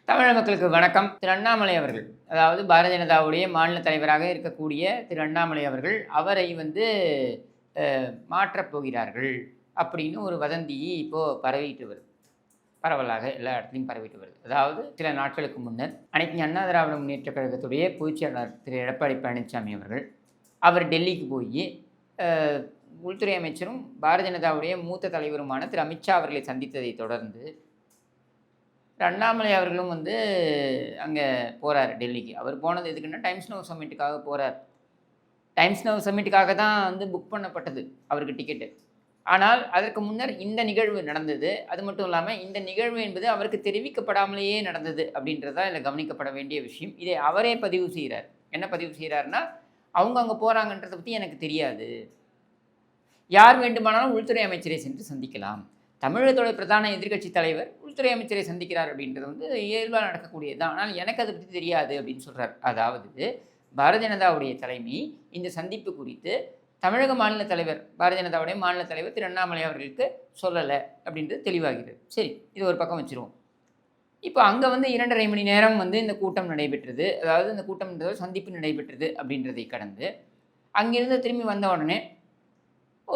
தமிழக மக்களுக்கு வணக்கம். திரு அண்ணாமலை அவர்கள், அதாவது பாரதிய ஜனதாவுடைய மாநில தலைவராக இருக்கக்கூடிய திரு அண்ணாமலை அவர்கள், அவரை மாற்றப் போகிறார்கள் அப்படின்னு ஒரு வதந்தி இப்போ பரவிட்டு வருது. பரவலாக எல்லா இடத்துலையும் பரவிட்டு வருது. அதாவது சில நாட்களுக்கு முன்னர் அனைத்து அண்ணா திராவிட முன்னேற்றக் கழகத்துடைய பொதுச் செயலாளர் திரு எடப்பாடி பழனிசாமி அவர்கள், அவர் டெல்லிக்கு போய் உள்துறை அமைச்சரும் பாரதிய ஜனதாவுடைய மூத்த தலைவருமான திரு அமித்ஷா அவர்களை சந்தித்ததை தொடர்ந்து அண்ணாமலை அவர்களும் அங்கே போகிறார் டெல்லிக்கு. அவர் போனது எதுக்குன்னா டைம்ஸ் நவ் சம்மிட்டுக்காக போகிறார். டைம்ஸ் நவ் சம்மிட்டுக்காக தான் புக் பண்ணப்பட்டது அவருக்கு டிக்கெட்டு. ஆனால் அதற்கு முன்னர் இந்த நிகழ்வு நடந்தது. அது மட்டும் இல்லாமல் இந்த நிகழ்வு என்பது அவருக்கு தெரிவிக்கப்படாமலேயே நடந்தது அப்படின்றதா இதில் கவனிக்கப்பட வேண்டிய விஷயம். இதை அவரே பதிவு செய்கிறார். என்ன பதிவு செய்கிறாருன்னா, அவங்க அங்கே போகிறாங்கன்றதை பற்றி எனக்கு தெரியாது. யார் வேண்டுமானாலும் உள்துறை அமைச்சரை சென்று சந்திக்கலாம். தமிழகத்தோட பிரதான எதிர்க்கட்சி தலைவர் உள்துறை அமைச்சரை சந்திக்கிறார் அப்படின்றது இயல்பாக நடக்கக்கூடியது தான். ஆனால் எனக்கு அதை பற்றி தெரியாது அப்படின்னு சொல்கிறார். அதாவது பாரதிய ஜனதாவுடைய தலைமை இந்த சந்திப்பு குறித்து தமிழக மாநில தலைவர், பாரதிய ஜனதாவுடைய மாநில தலைவர் திரு அண்ணாமலை அவர்களுக்கு சொல்லலை அப்படின்றது தெளிவாகிறது. சரி, இது ஒரு பக்கம் வச்சுருவோம். இப்போ அங்கே 2.5 மணி நேரம் இந்த கூட்டம் நடைபெற்றது. அதாவது இந்த கூட்டம்ன்றது சந்திப்பு நடைபெற்றது அப்படின்றதை கடந்து அங்கிருந்து திரும்பி வந்த உடனே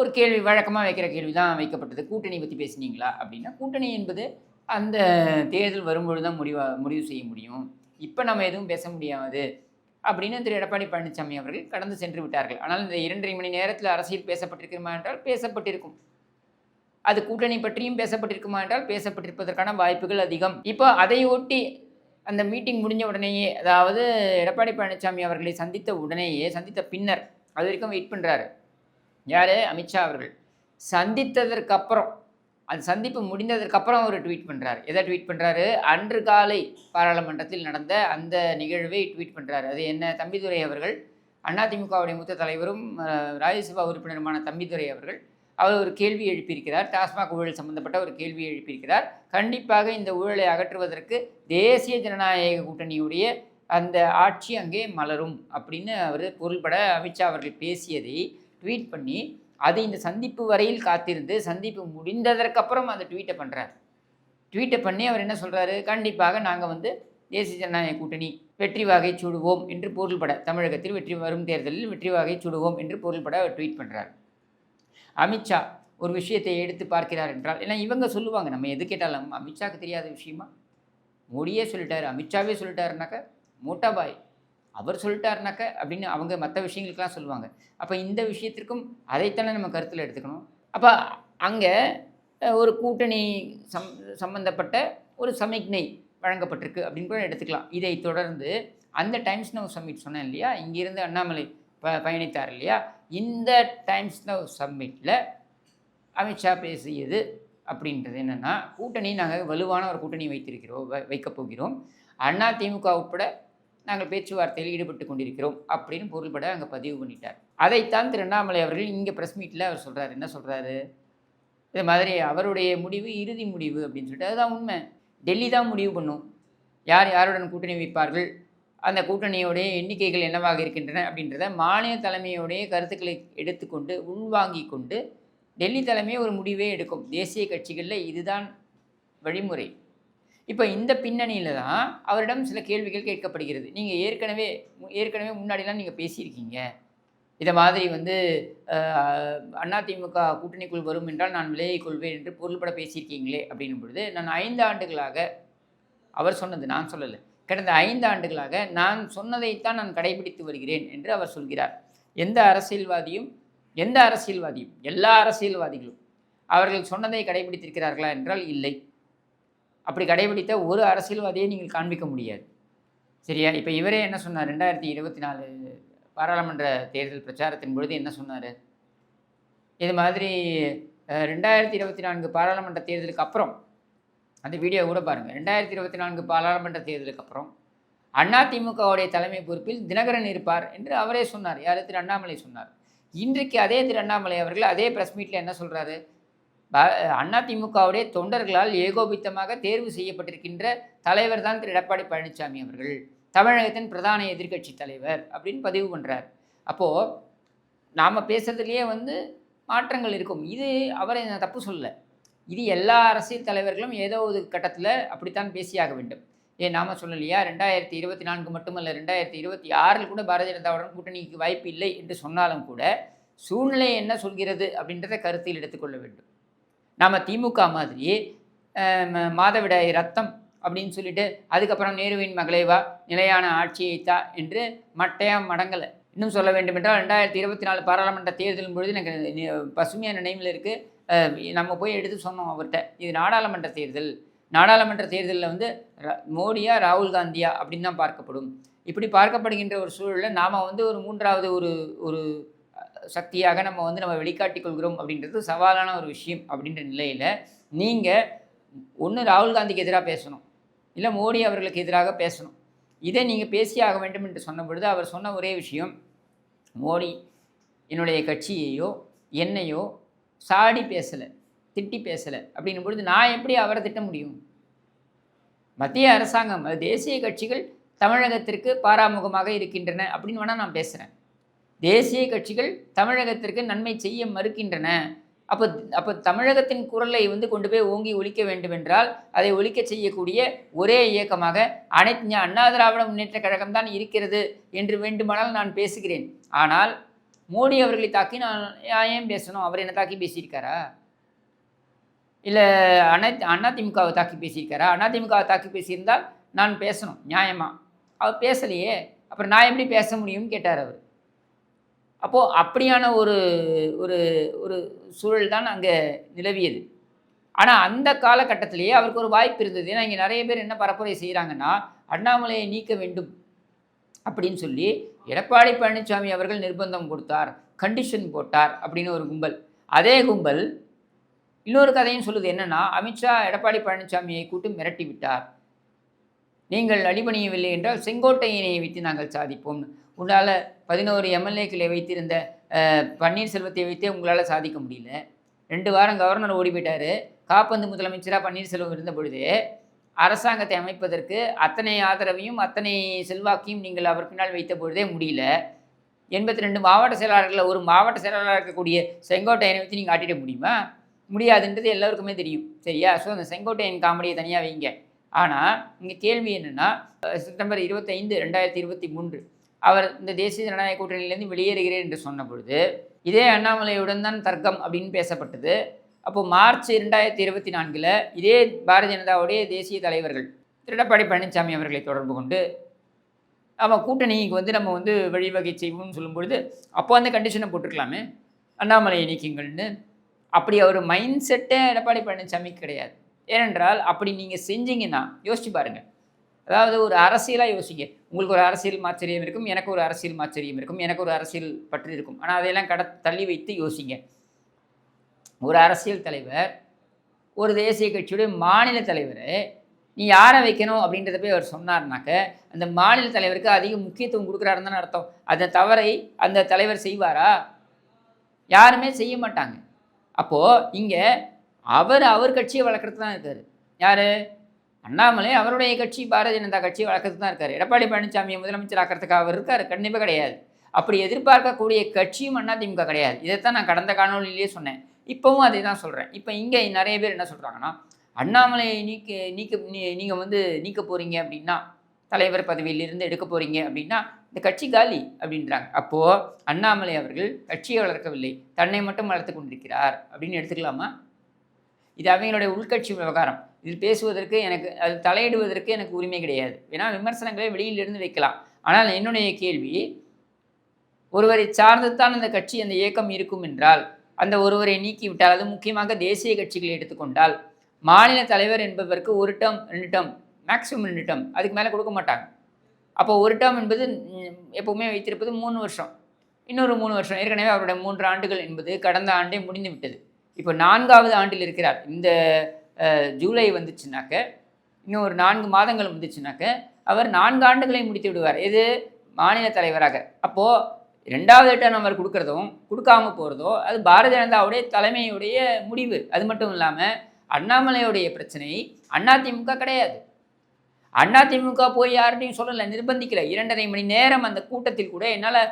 ஒரு கேள்வி, வழக்கமாக வைக்கிற கேள்வி தான் வைக்கப்பட்டது. கூட்டணி பற்றி பேசுனீங்களா அப்படின்னா, கூட்டணி என்பது அந்த தேர்தல் வரும்பொழுது தான் முடிவு செய்ய முடியும். இப்போ நம்ம எதுவும் பேச முடியாது அப்படின்னு திரு எடப்பாடி பழனிசாமி அவர்கள் கடந்து சென்று விட்டார்கள். ஆனால் இந்த 2.5 மணி நேரத்தில் அரசியல் பேசப்பட்டிருக்குமா என்றால் பேசப்பட்டிருக்கும். அது கூட்டணி பற்றியும் பேசப்பட்டிருக்குமா என்றால் பேசப்பட்டிருப்பதற்கான வாய்ப்புகள் அதிகம். இப்போ அதை ஒட்டி அந்த மீட்டிங் முடிஞ்ச உடனேயே, அதாவது எடப்பாடி பழனிசாமி அவர்களை சந்தித்த பின்னர் அது வரைக்கும் வெயிட் பண்ணுறாரு யார்? அமித்ஷா அவர்கள். சந்தித்ததற்கு அப்புறம், அந்த சந்திப்பு முடிந்ததற்கப்புறம் அவர் ட்வீட் பண்ணுறாரு. எதை ட்வீட் பண்ணுறாரு? அன்று காலை பாராளுமன்றத்தில் நடந்த அந்த நிகழ்வை ட்வீட் பண்ணுறாரு. அது என்ன? தம்பிதுரை அவர்கள், அதிமுகவுடைய மூத்த தலைவரும் ராஜ்யசபா உறுப்பினருமான தம்பிதுரை அவர்கள், அவர் ஒரு கேள்வி எழுப்பியிருக்கிறார். டாஸ்மாக் ஊழல் சம்பந்தப்பட்ட ஒரு கேள்வி எழுப்பியிருக்கிறார். கண்டிப்பாக இந்த ஊழலை அகற்றுவதற்கு தேசிய ஜனநாயக கூட்டணியுடைய அந்த ஆட்சி அங்கே மலரும் அப்படின்னு அவர் பொருள்பட அமித்ஷா அவர்கள் பேசியதை ட்வீட் பண்ணி, அது இந்த சந்திப்பு வரையில் காத்திருந்து சந்திப்பு முடிந்ததற்கப்புறம் அந்த ட்வீட்டை பண்ணுறார். ட்வீட்டை பண்ணி அவர் என்ன சொல்கிறாரு? கண்டிப்பாக நாங்கள் தேசிய ஜனநாயக கூட்டணி வெற்றி வாகை சூடுவோம் என்று பொருள்பட, தமிழகத்தில் வரும் தேர்தலில் வெற்றி வாகை சூடுவோம் என்று பொருள்பட அவர் ட்வீட் பண்ணுறார். அமித்ஷா ஒரு விஷயத்தை எடுத்து பார்க்கிறார் என்றால், ஏன்னா இவங்க சொல்லுவாங்க, நம்ம எது கேட்டாலும் அமித்ஷாவுக்கு தெரியாத விஷயமா? மோடியே சொல்லிட்டாரு, அமித்ஷாவே சொல்லிட்டாருனாக்க மோட்டாபாய் அவர் சொல்லிட்டாருனாக்க அப்படின்னு அவங்க மற்ற விஷயங்களுக்கெல்லாம் சொல்லுவாங்க. அப்போ இந்த விஷயத்திற்கும் அதைத்தானே நம்ம கருத்தில் எடுத்துக்கணும். அப்போ அங்கே ஒரு கூட்டணி சம்பந்தப்பட்ட ஒரு சமிக்ஞை வழங்கப்பட்டிருக்கு அப்படின்னு கூட எடுத்துக்கலாம். இதை தொடர்ந்து அந்த டைம்ஸ் நவ் சம்மிட் சொன்னேன் இல்லையா, இங்கிருந்து அண்ணாமலை பயணித்தார் இல்லையா, இந்த டைம்ஸ் நவ் சம்மிட்டில் அமித்ஷா பேசியது அப்படின்றது என்னென்னா, கூட்டணி நாங்கள் வலுவான ஒரு கூட்டணி வைக்கப் போகிறோம், அதிமுக உட்பட நாங்கள் பேச்சுவார்த்தையில் ஈடுபட்டு கொண்டிருக்கிறோம் அப்படின்னு பொருள்பட அங்கே பதிவு பண்ணிட்டார். அதைத்தான் திரு அண்ணாமலை அவர்கள் இங்கே ப்ரெஸ் மீட்டில் அவர் சொல்கிறார். என்ன சொல்கிறாரு? இது மாதிரி அவருடைய முடிவு இறுதி முடிவு அப்படின்னு சொல்லிட்டு, அதுதான் உண்மை. டெல்லி தான் முடிவு பண்ணும் யார் யாருடன் கூட்டணி வைப்பார்கள், அந்த கூட்டணியோடைய எண்ணிக்கைகள் என்னவாக இருக்கின்றன அப்படின்றத மாநில தலைமையோடைய கருத்துக்களை எடுத்துக்கொண்டு உள்வாங்கி கொண்டு டெல்லி தலைமையை ஒரு முடிவே எடுக்கும். தேசிய கட்சிகளில் இதுதான் வழிமுறை. இப்போ இந்த பின்னணியில் தான் அவரிடம் சில கேள்விகள் கேட்கப்படுகிறது. நீங்கள் ஏற்கனவே முன்னாடிலாம் நீங்கள் பேசியிருக்கீங்க, இதை மாதிரி அதிமுக கூட்டணிக்குள் வரும் என்றால் நான் விலகிக் கொள்வேன் என்று பொருள்பட பேசியிருக்கீங்களே அப்படின்னும் பொழுது, நான் 5 ஆண்டுகளாக, அவர் சொன்னது நான் சொல்லலை, கடந்த 5 ஆண்டுகளாக நான் சொன்னதைத்தான் நான் கடைபிடித்து வருகிறேன் என்று அவர் சொல்கிறார். எந்த அரசியல்வாதியும் எல்லா அரசியல்வாதிகளும் அவர்கள் சொன்னதை கடைபிடித்திருக்கிறார்களா என்றால் இல்லை. அப்படி கடைபிடித்த ஒரு அரசியல்வாதியை நீங்கள் காண்பிக்க முடியாது. சரியா? இப்போ இவரே என்ன சொன்னார்? 2024 பாராளுமன்ற தேர்தல் பிரச்சாரத்தின் பொழுது என்ன சொன்னார்? இது மாதிரி 2024 பாராளுமன்ற தேர்தலுக்கு அப்புறம், அந்த வீடியோ கூட பாருங்கள், 2024 பாராளுமன்ற தேர்தலுக்கு அப்புறம் அதிமுகவுடைய தலைமை பொறுப்பில் தினகரன் இருப்பார் என்று அவரே சொன்னார். யார்? திரு அண்ணாமலை சொன்னார். இன்றைக்கு அதே திரு அண்ணாமலை அவர்கள் அதே ப்ரெஸ் மீட்டில் என்ன சொல்கிறாரு? அதிமுகவுடைய தொண்டர்களால் ஏகோபித்தமாக தேர்வு செய்யப்பட்டிருக்கின்ற தலைவர் தான் திரு எடப்பாடி பழனிசாமி அவர்கள், தமிழகத்தின் பிரதான எதிர்க்கட்சி தலைவர் அப்படின்னு பதிவு பண்ணுறார். அப்போது நாம் பேசுறதுலேயே மாற்றங்கள் இருக்கும். இது அவரை நான் தப்பு சொல்லலை. இது எல்லா அரசியல் தலைவர்களும் ஏதோ ஒரு கட்டத்தில் அப்படித்தான் பேசியாக வேண்டும். ஏன் நாம சொல்லலையா? 2024 மட்டுமல்ல, 2026 கூட பாரதிய ஜனதாவுடன் கூட்டணிக்கு வாய்ப்பு இல்லை என்று சொன்னாலும் கூட, சூழ்நிலை என்ன சொல்கிறது அப்படின்றத கருத்தில் எடுத்துக்கொள்ள வேண்டும். நாம திமுக மாதிரி மாதவிடாய் ரத்தம் அப்படின்னு சொல்லிட்டு, அதுக்கப்புறம் நேருவின் மகளே வா, நிலையான ஆட்சியை தா என்று மட்டையா மடங்கல. இன்னும் சொல்ல வேண்டுமென்றால் 2024 பாராளுமன்ற தேர்தலின் பொழுது எனக்கு பசுமையான நினைவில் இருக்கு. நம்ம போய் எடுத்து சொன்னோம் அவர்ட்ட. இது நாடாளுமன்ற தேர்தல். நாடாளுமன்ற தேர்தலில் வந்து மோடியா, ராகுல் காந்தியா அப்படின்னு தான் பார்க்கப்படும். இப்படி பார்க்கப்படுகின்ற ஒரு சூழலில் நாம் வந்து ஒரு 3வது ஒரு சக்தியாக நம்ம வெளிக்காட்டிக் கொள்கிறோம் அப்படின்றது சவாலான ஒரு விஷயம். அப்படின்ற நிலையில் நீங்கள் ஒன்று ராகுல் காந்திக்கு எதிராக பேசணும், இல்லை மோடி அவர்களுக்கு எதிராக பேசணும். இதை நீங்கள் பேசியாக வேண்டும் என்று சொன்ன பொழுது அவர் சொன்ன ஒரே விஷயம், மோடி என்னுடைய கட்சியையோ என்னையோ சாடி பேசலை, திட்டி பேசலை அப்படின்னும் பொழுது நான் எப்படி அவரை திட்ட முடியும்? மத்திய அரசாங்கம், தேசிய கட்சிகள் தமிழகத்திற்கு பாராமுகமாக இருக்கின்றன அப்படின்னு வேணால் நான் பேசுகிறேன். தேசிய கட்சிகள் தமிழகத்திற்கு நன்மை செய்ய மறுக்கின்றன. அப்போ தமிழகத்தின் குரலை வந்து கொண்டு போய் ஓங்கி ஒலிக்க வேண்டும் என்றால் அதை ஒலிக்க செய்யக்கூடிய ஒரே இயக்கமாக அனைத்து அண்ணா திராவிட முன்னேற்ற கழகம் தான் இருக்கிறது என்று வேண்டுமானால் நான் பேசுகிறேன். ஆனால் மோடி அவர்களை தாக்கி நான் ஏன் பேசணும்? அவர் என்ன தாக்கி பேசியிருக்காரா? இல்லை அதிமுகவை தாக்கி பேசியிருக்காரா? அதிமுகவை தாக்கி பேசியிருந்தால் நான் பேசணும் நியாயமாக. அவர் பேசலையே, அப்புறம் நான் எப்படி பேச முடியும்னு கேட்டார் அவர். அப்போது அப்படியான ஒரு ஒரு ஒரு சூழல் தான் அங்கே நிலவியது. ஆனால் அந்த காலகட்டத்திலேயே அவருக்கு ஒரு வாய்ப்பு இருந்தது. ஏன்னா இங்கே நிறைய பேர் என்ன பரப்புரை செய்கிறாங்கன்னா, அண்ணாமலையை நீக்க வேண்டும் அப்படின்னு சொல்லி எடப்பாடி பழனிசாமி அவர்கள் நிர்பந்தம் கொடுத்தார், கண்டிஷன் போட்டார் அப்படின்னு ஒரு கும்பல். அதே கும்பல் இன்னொரு கதையும் சொல்லுது. என்னென்னா, அமித்ஷா எடப்பாடி பழனிசாமியை கூட்டு மிரட்டி விட்டார். நீங்கள் அடிபணியவில்லை என்றால் செங்கோட்டையனை வைத்து நாங்கள் சாதிப்போம்னு. உங்களால் 11 எம்எல்ஏக்களை வைத்திருந்த பன்னீர்செல்வத்தை வைத்தே உங்களால் சாதிக்க முடியல. 2 வாரம் கவர்னர் ஓடி போயிட்டார். காப்பந்து முதலமைச்சராக பன்னீர்செல்வம் இருந்த பொழுது அரசாங்கத்தை அமைப்பதற்கு அத்தனை ஆதரவையும் அத்தனை செல்வாக்கையும் நீங்கள் அவர் பின்னால் வைத்த பொழுதே முடியல. 82 மாவட்ட செயலாளர்களில் ஒரு மாவட்ட செயலாளராக இருக்கக்கூடிய செங்கோட்டையனை வச்சு நீங்கள் ஆட்டிட முடியுமா? முடியாதுன்றது எல்லாருக்குமே தெரியும். சரியா? ஸோ அந்த செங்கோட்டையன் காமெடியை தனியாக வைங்க. ஆனால் இங்கே கேள்வி என்னென்னா, செப்டம்பர் 25, 2023 அவர் இந்த தேசிய ஜனநாயக கூட்டணியிலேருந்து வெளியேறுகிறேன் என்று சொன்ன பொழுது இதே அண்ணாமலையுடன் தான் தர்க்கம் அப்படின்னு பேசப்பட்டது. அப்போது மார்ச் 2024 இதே பாரதிய ஜனதாவுடைய தேசிய தலைவர்கள் எடப்பாடி பழனிசாமி அவர்களை தொடர்பு கொண்டு கூட்டணிக்கு வந்து நம்ம வந்து வழிவகை செய்வோம்னு சொல்லும் பொழுது அப்போ அந்த கண்டிஷனை போட்டிருக்கலாமே, அண்ணாமலையை நீக்கிங்கள்னு. அப்படி அவர் மைண்ட் செட்டே எடப்பாடி பழனிசாமிக்கு கிடையாது. ஏனென்றால் அப்படி நீங்கள் செஞ்சீங்கன்னா யோசிச்சு பாருங்கள். அதாவது ஒரு அரசியலாக யோசிங்க. உங்களுக்கு ஒரு அரசியல் மாச்சரியம் இருக்கும், எனக்கு ஒரு அரசியல் மாச்சரியம் இருக்கும், எனக்கு ஒரு அரசியல் பற்றி இருக்கும். ஆனால் அதையெல்லாம் தள்ளி வைத்து யோசிங்க. ஒரு அரசியல் தலைவர், ஒரு தேசிய கட்சியுடைய மாநில தலைவர், நீ யாரை வைக்கணும் அப்படின்றத போய் அவர் சொன்னார்னாக்க அந்த மாநில தலைவருக்கு அதிக முக்கியத்துவம் கொடுக்குறாருன்னு தானே அர்த்தம். அந்த தவறை அந்த தலைவர் செய்வாரா? யாருமே செய்ய மாட்டாங்க. அப்போது இங்கே அவர் கட்சியை வளர்க்குறது தான் இருக்கார். யார்? அண்ணாமலை அவருடைய கட்சி பாரதிய ஜனதா கட்சியை வளர்க்கறது தான் இருக்கார். எடப்பாடி பழனிசாமியை முதலமைச்சர் ஆக்கிறதுக்காக அவர் இருக்கார்? கண்டிப்பாக கிடையாது. அப்படி எதிர்பார்க்கக்கூடிய கட்சியும் அதிமுக கிடையாது. இதைத்தான் நான் கடந்த காணொலியிலேயே சொன்னேன், இப்போவும் அதை தான் சொல்கிறேன். இப்போ இங்கே நிறைய பேர் என்ன சொல்கிறாங்கன்னா, அண்ணாமலையை நீங்கள் வந்து நீக்க போகிறீங்க அப்படின்னா, தலைவர் பதவியிலிருந்து எடுக்க போகிறீங்க அப்படின்னா இந்த கட்சி காலி அப்படின்றாங்க. அப்போது அண்ணாமலை அவர்கள் கட்சியை வளர்க்கவில்லை, தன்னை மட்டும் வளர்த்து கொண்டிருக்கிறார் அப்படின்னு எடுத்துக்கலாமா? இது அவங்களுடைய உள்கட்சி விவகாரம். இதில் பேசுவதற்கு அது தலையிடுவதற்கு எனக்கு உரிமை கிடையாது. ஏன்னா விமர்சனங்களை வெளியிலிருந்து வைக்கலாம். ஆனால் என்னுடைய கேள்வி, ஒருவரை சார்ந்து தான் அந்த கட்சி அந்த இயக்கம் இருக்கும் என்றால் அந்த ஒருவரை நீக்கிவிட்டால், அது முக்கியமாக தேசிய கட்சிகளை எடுத்துக்கொண்டால் மாநில தலைவர் என்பதற்கு 1 டேர்ம் 2 டேர்ம் மேக்ஸிமம் 2 டேர்ம், அதுக்கு மேலே கொடுக்க மாட்டாங்க. அப்போ 1 டேர்ம் என்பது எப்போவுமே வைத்திருப்பது 3 வருஷம், இன்னொரு 3 வருஷம். ஏற்கனவே அவருடைய 3 ஆண்டுகள் என்பது கடந்த ஆண்டே முடிந்து விட்டது. இப்போ 4வது ஆண்டில் இருக்கிறார். இந்த ஜூலை வந்துச்சுனாக்க, இன்னும் ஒரு 4 மாதங்கள் வந்துச்சுனாக்க அவர் 4 ஆண்டுகளை முடித்து விடுவார். எது? மாநில தலைவராக. அப்போது 2வது டேர்ம் அவர் கொடுக்குறதும் கொடுக்காம போகிறதோ அது பாரதிய ஜனதாவுடைய தலைமையுடைய முடிவு. அது மட்டும் இல்லாமல் அண்ணாமலையுடைய பிரச்சனை அதிமுக கிடையாது. அதிமுக போய் யார்கிட்டையும் சொல்லலை, நிர்பந்திக்கலை. 2.5 மணி நேரம் அந்த கூட்டத்தில் கூட என்னால்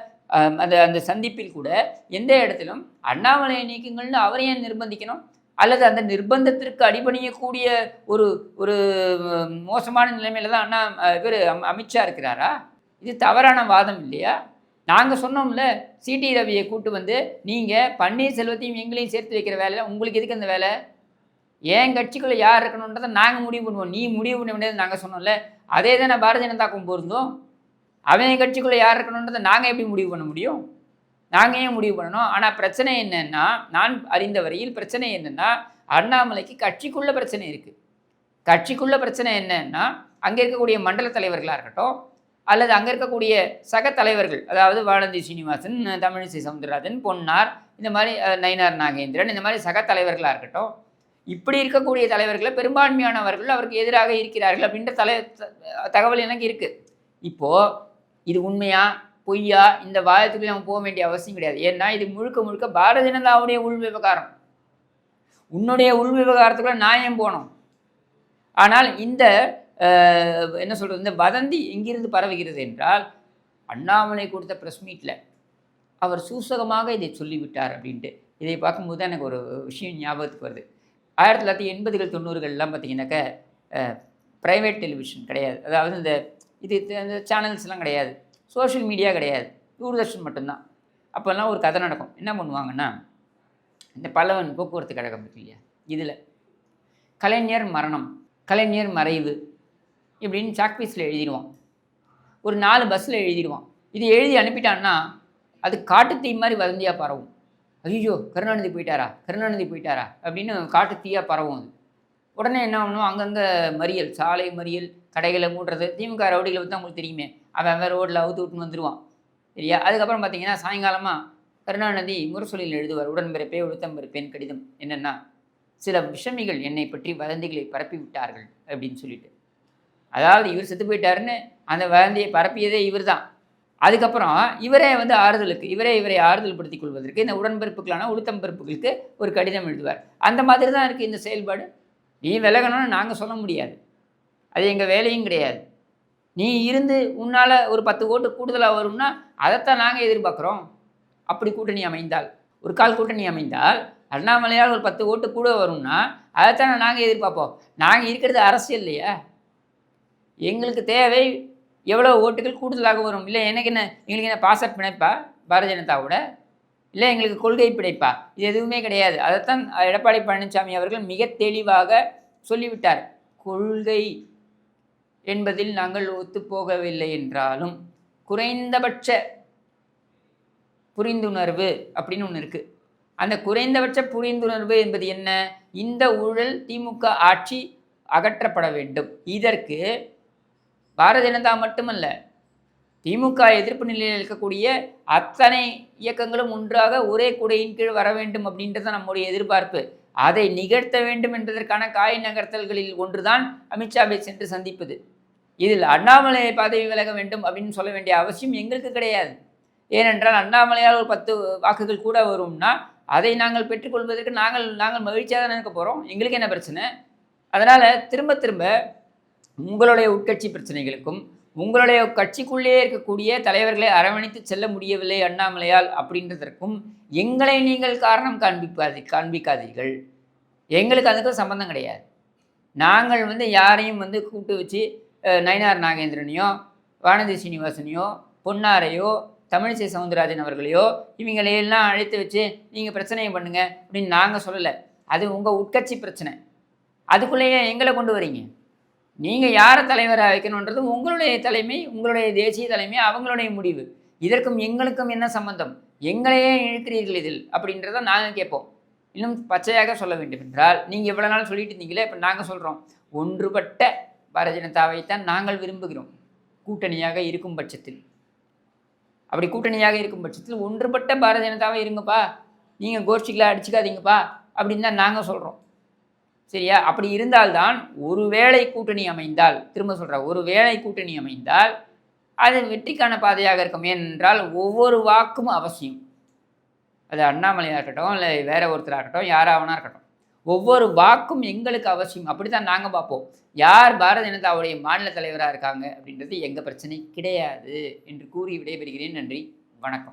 அந்த சந்திப்பில் கூட எந்த இடத்திலும் அண்ணாமலையை நீக்குங்கள்னு அவரையே நிர்பந்திக்கணும், அல்லது அந்த நிர்பந்தத்திற்கு அடிபணியக்கூடிய ஒரு ஒரு மோசமான நிலைமையில தான் இவர் அமித்ஷா இருக்கிறாரா? இது தவறான வாதம் இல்லையா? நாங்கள் சொன்னோம்ல, சிடி ரவியை கூட்டு வந்து நீங்கள் பன்னீர்செல்வத்தையும் எங்களையும் சேர்த்து வைக்கிற வேலையில் உங்களுக்கு எதுக்கு அந்த வேலை? என் கட்சிக்குள்ளே யார் இருக்கணுன்றதை நாங்கள் முடிவு பண்ணுவோம். நீ முடிவு பண்ண வேண்டியது நாங்கள் சொன்னோம்ல. அதே தானே பாரதிய ஜனதாக்கும் பொருந்தும். அவன் கட்சிக்குள்ளே யார் இருக்கணுன்றதை நாங்கள் எப்படி முடிவு பண்ண முடியும்? நாங்கள் ஏன் முடிவு பண்ணணும்? ஆனால் பிரச்சனை என்னன்னா, நான் அறிந்த வரையில் பிரச்சனை என்னென்னா, அண்ணாமலைக்கு கட்சிக்குள்ள பிரச்சனை இருக்குது. கட்சிக்குள்ள பிரச்சனை என்னன்னா, அங்கே இருக்கக்கூடிய மண்டல தலைவர்களாக இருக்கட்டும், அல்லது அங்கே இருக்கக்கூடிய சக தலைவர்கள், அதாவது வானதி சீனிவாசன், தமிழிசை சவுந்தரராஜன், பொன்னார், இந்த மாதிரி நயினார் நாகேந்திரன், இந்த மாதிரி சக தலைவர்களாக இருக்கட்டும், இப்படி இருக்கக்கூடிய தலைவர்களை பெரும்பான்மையானவர்கள் அவருக்கு எதிராக இருக்கிறார்கள் அப்படின்ற தகவல் எனக்கு இருக்குது. இப்போது இது உண்மையா பொய்யா இந்த வாதத்துக்குள்ளே நம்ம போக வேண்டிய அவசியம் கிடையாது. ஏன்னா இது முழுக்க முழுக்க பாரதிய ஜனதாவுடைய உள் விவகாரம். உன்னுடைய உள் விவகாரத்துக்குள்ள நான் ஏன் போனோம்? ஆனால் இந்த என்ன சொல்கிறது, இந்த வதந்தி எங்கிருந்து பரவுகிறது என்றால், அண்ணாமலை கொடுத்த ப்ரெஸ் மீட்டில் அவர் சூசகமாக இதை சொல்லிவிட்டார் அப்படின்ட்டு. இதை பார்க்கும்போது எனக்கு ஒரு விஷயம் ஞாபகத்துக்கு வருது. 1980கள் 90கள்லாம் பார்த்தீங்கன்னாக்க ப்ரைவேட் டெலிவிஷன் கிடையாது. அதாவது இந்த சேனல்ஸ்லாம் கிடையாது, சோஷியல் மீடியா கிடையாது, தூர்தர்ஷன் மட்டும்தான். அப்போல்லாம் ஒரு கதை நடக்கும். என்ன பண்ணுவாங்கன்னா, இந்த பல்லவன் போக்குவரத்து கழகம் இருக்கு இல்லையா, இதில் கலைஞர் மரணம், கலைஞர் மறைவு இப்படின்னு சாக்பீஸில் எழுதிடுவான். ஒரு 4 பஸ்ஸில் எழுதிடுவான். இது எழுதி அனுப்பிட்டான்னா அது காட்டுத்தீ மாதிரி வதந்தியாக பரவும். ஐயோ கருணாநிதி போயிட்டாரா, கருணாநிதி போயிட்டாரா அப்படின்னு காட்டுத்தீயாக பரவும். அது உடனே என்ன பண்ணுவோம், அங்கங்கே மறியல், சாலை மறியல், கடைகளை மூடுறது. திமுக ரவுடிகளை பற்றி உங்களுக்கு தெரியுமே, அவன் ரோட்டில் அவுத்து விட்டுன்னு வந்துடுவான் சரியா. அதுக்கப்புறம் பார்த்தீங்கன்னா சாயங்காலமாக கருணாநிதி முரசொலியில் எழுதுவார், உடன்பிறப்பே உளுத்தம்பிறப்பேன் கடிதம். என்னென்னா, சில விஷமிகள் என்னை பற்றி வதந்திகளை பரப்பி விட்டார்கள் அப்படின்னு சொல்லிட்டு. அதாவது இவர் செத்து போயிட்டாருன்னு அந்த வதந்தியை பரப்பியதே இவர் தான். அதுக்கப்புறம் இவரே இவரை ஆறுதல் படுத்திக் கொள்வதற்கு இந்த உடன்பிறப்புகளான உளுத்தம்பிறப்புகளுக்கு ஒரு கடிதம் எழுதுவார். அந்த மாதிரி தான் இருக்குது இந்த செயல்பாடு. நீ விலகணும்னு நாங்கள் சொல்ல முடியாது, அது எங்கள் வேலையும் கிடையாது. நீ இருந்து உன்னால் ஒரு 10 ஓட்டு கூடுதலாக வரும்னா அதைத்தான் நாங்கள் எதிர்பார்க்குறோம். அப்படி கூட்டணி அமைந்தால், ஒரு கால் கூட்டணி அமைந்தால் அண்ணாமலையால் ஒரு 10 ஓட்டு கூட வரும்னா அதைத்தானே நாங்கள் எதிர்பார்ப்போம். நாங்கள் இருக்கிறது அரசியல் இல்லையா, எங்களுக்கு தேவை எவ்வளோ ஓட்டுகள் கூடுதலாக வரும். இல்லை எங்களுக்கு என்ன பாசட் பிணைப்பா பாரதிய ஜனதாவோட, இல்லை எங்களுக்கு கொள்கை பிணைப்பா, இது எதுவுமே கிடையாது. அதைத்தான் எடப்பாடி பழனிசாமி அவர்கள் மிக தெளிவாக சொல்லிவிட்டார். கொள்கை என்பதில் நாங்கள் ஒத்துப்போகவில்லை என்றாலும் குறைந்தபட்ச புரிந்துணர்வு அப்படின்னு ஒன்று இருக்குது. அந்த குறைந்தபட்ச புரிந்துணர்வு என்பது என்ன? இந்த ஊழல் திமுக ஆட்சி அகற்றப்பட வேண்டும். இதற்கு பாரதிய ஜனதா மட்டுமல்ல, திமுக எதிர்ப்பு நிலையில் இருக்கக்கூடிய அத்தனை இயக்கங்களும் ஒன்றாக ஒரே குடையின் கீழ் வர வேண்டும் அப்படின்றது நம்முடைய எதிர்பார்ப்பு. அதை நிகழ்த்த வேண்டும் என்பதற்கான காய் நகர்த்தல்களில் ஒன்றுதான் அமித்ஷாவை சென்று சந்திப்பது. இதில் அண்ணாமலை பதவி விலக வேண்டும் அப்படின்னு சொல்ல வேண்டிய அவசியம் எங்களுக்கு கிடையாது. ஏனென்றால் அண்ணாமலையால் ஒரு 10 வாக்குகள் கூட வரும்னா அதை நாங்கள் பெற்றுக்கொள்வதற்கு நாங்கள் மகிழ்ச்சியாக தான் இருக்க போகிறோம். எங்களுக்கு என்ன பிரச்சனை? அதனால் திரும்ப திரும்ப உங்களுடைய உட்கட்சி பிரச்சனைகளுக்கும் உங்களுடைய கட்சிக்குள்ளே இருக்கக்கூடிய தலைவர்களை அரவணைத்து செல்ல முடியவில்லை அண்ணாமலையால் அப்படின்றதற்கும் எங்களை நீங்கள் காரணம் காண்பிக்காதீர்கள். எங்களுக்கு அதுக்கும் சம்பந்தம் கிடையாது. நாங்கள் யாரையும் கூப்பிட்டு வச்சு நயினார் நாகேந்திரனையோ வானதி சீனிவாசனையோ பொன்னாரையோ தமிழிசை சவுந்தரராஜன் அவர்களையோ இவங்களையெல்லாம் அழைத்து வச்சு நீங்கள் பிரச்சனையை பண்ணுங்க அப்படின்னு நாங்கள் சொல்லலை. அது உங்கள் உட்கட்சி பிரச்சனை. அதுக்குள்ளேயே எங்களை கொண்டு வரீங்க. நீங்கள் யாரை தலைவராக வைக்கணுன்றது உங்களுடைய தலைமை, உங்களுடைய தேசிய தலைமை, அவங்களுடைய முடிவு. இதற்கும் எங்களுக்கும் என்ன சம்பந்தம்? எங்களையே இழுக்கிறீர்கள் இதில் அப்படின்றத நாங்கள் கேட்போம். இன்னும் பச்சையாக சொல்ல வேண்டும் என்றால், நீங்கள் இவ்வளோ நாள் சொல்லிட்டு இருந்தீங்களே, இப்போ நாங்கள் சொல்கிறோம், ஒன்றுபட்ட பாரதிய ஜனதாவைத்தான் நாங்கள் விரும்புகிறோம் கூட்டணியாக இருக்கும் பட்சத்தில். அப்படி கூட்டணியாக இருக்கும் பட்சத்தில் ஒன்றுபட்ட பாரதிய ஜனதாவை இருங்கப்பா, நீங்கள் கோஷ்டிகளை அடிச்சுக்காதீங்கப்பா அப்படின்னு தான் நாங்கள் சொல்கிறோம். சரியா? அப்படி இருந்தால்தான் ஒருவேளை கூட்டணி அமைந்தால், திரும்ப சொல்கிறேன், ஒருவேளை கூட்டணி அமைந்தால் அது வெற்றிக்கான பாதையாக இருக்கும். ஏனென்றால் ஒவ்வொரு வாக்கும் அவசியம். அது அண்ணாமலையாக இருக்கட்டும், இல்லை வேற ஒருத்தராக இருக்கட்டும், யாராவனா இருக்கட்டும், ஒவ்வொரு வாக்கும் எங்களுக்கு அவசியம். அப்படி தான் நாங்கள் பார்ப்போம். யார் பாரதிய ஜனதாவுடைய மாநில தலைவராக இருக்காங்க அப்படின்றது எங்கள் பிரச்சனை கிடையாது என்று கூறி விடைபெறுகிறேன். நன்றி, வணக்கம்.